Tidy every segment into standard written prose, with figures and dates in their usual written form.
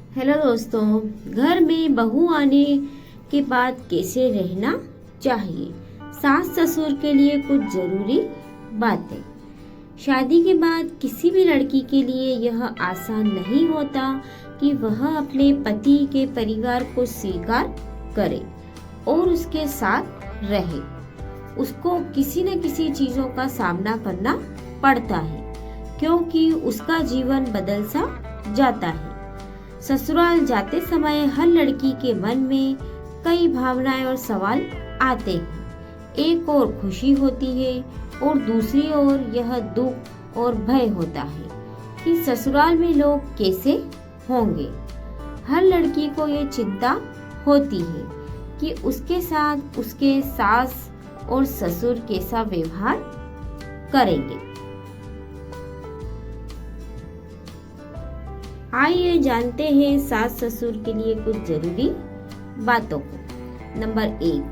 Hello दोस्तों, घर में बहू आने के बाद कैसे रहना चाहिए, सास ससुर के लिए कुछ जरूरी बातें। शादी के बाद किसी भी लड़की के लिए यह आसान नहीं होता कि वह अपने पति के परिवार को स्वीकार करे और उसके साथ रहे। उसको किसी न किसी चीजों का सामना करना पड़ता है क्योंकि उसका जीवन बदल सा जाता है। ससुराल जाते समय हर लड़की के मन में कई भावनाएं और सवाल आते हैं। एक ओर खुशी होती है और दूसरी ओर यह दुख और भय होता है कि ससुराल में लोग कैसे होंगे। हर लड़की को ये चिंता होती है कि उसके साथ उसके सास और ससुर कैसा व्यवहार करेंगे। आइए जानते हैं सास ससुर के लिए कुछ जरूरी बातों को। नंबर 1,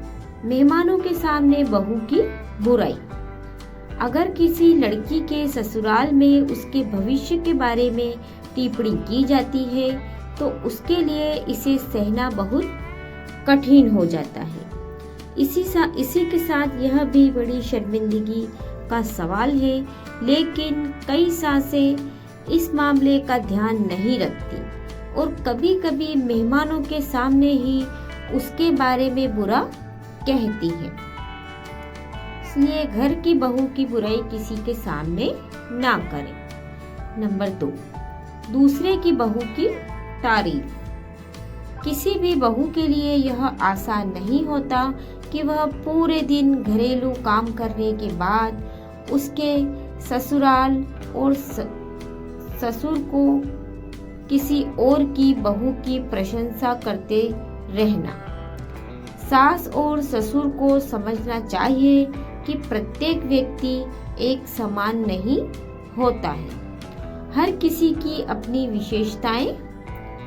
मेहमानों के सामने बहू की बुराई। अगर किसी लड़की के ससुराल में उसके भविष्य के बारे में टिप्पणी की जाती है तो उसके लिए इसे सहना बहुत कठिन हो जाता है। इसी के साथ यह भी बड़ी शर्मिंदगी का सवाल है, लेकिन कई सासें इस मामले का ध्यान नहीं रखती और कभी-कभी मेहमानों के सामने ही उसके बारे में बुरा कहती है। इसलिए घर की बहू की बुराई किसी के सामने ना करें। नंबर 2, दूसरे की बहू की तारीफ। किसी भी बहू के लिए यह आसान नहीं होता कि वह पूरे दिन घरेलू काम करने के बाद उसके ससुराल और ससुर को किसी और की बहू की प्रशंसा करते रहना। सास और ससुर को समझना चाहिए कि प्रत्येक व्यक्ति एक समान नहीं होता है। हर किसी की अपनी विशेषताएं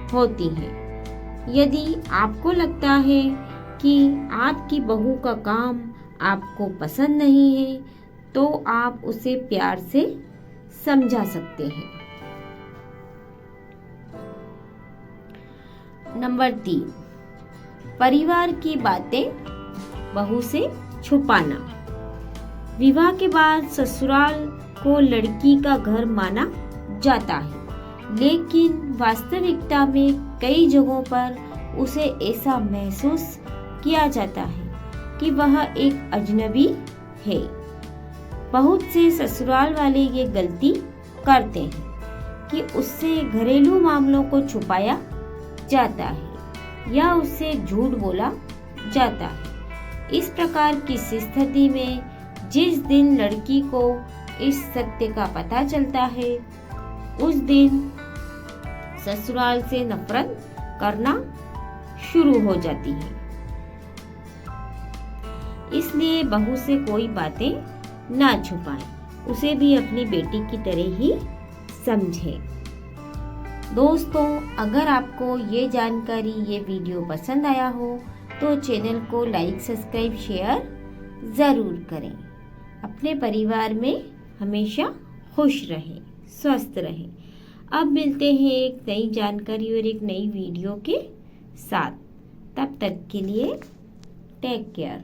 होती हैं। यदि आपको लगता है कि आपकी बहू का काम आपको पसंद नहीं है तो आप उसे प्यार से समझा सकते हैं। नंबर 3, परिवार की बातें बहू से छुपाना। विवाह के बाद ससुराल को लड़की का घर माना जाता है, लेकिन वास्तविकता में कई जगहों पर उसे ऐसा महसूस किया जाता है कि वह एक अजनबी है। बहुत से ससुराल वाले ये गलती करते हैं कि उससे घरेलू मामलों को छुपाया जाता है या उससे झूठ बोला जाता है। इस प्रकार की स्थिति में जिस दिन लड़की को इस सत्य का पता चलता है उस दिन ससुराल से नफरत करना शुरू हो जाती है। इसलिए बहू से कोई बातें ना छुपाएं, उसे भी अपनी बेटी की तरह ही समझें। दोस्तों, अगर आपको ये जानकारी, ये वीडियो पसंद आया हो तो चैनल को लाइक, सब्सक्राइब, शेयर ज़रूर करें। अपने परिवार में हमेशा खुश रहें, स्वस्थ रहें। अब मिलते हैं एक नई जानकारी और एक नई वीडियो के साथ। तब तक के लिए टेक केयर।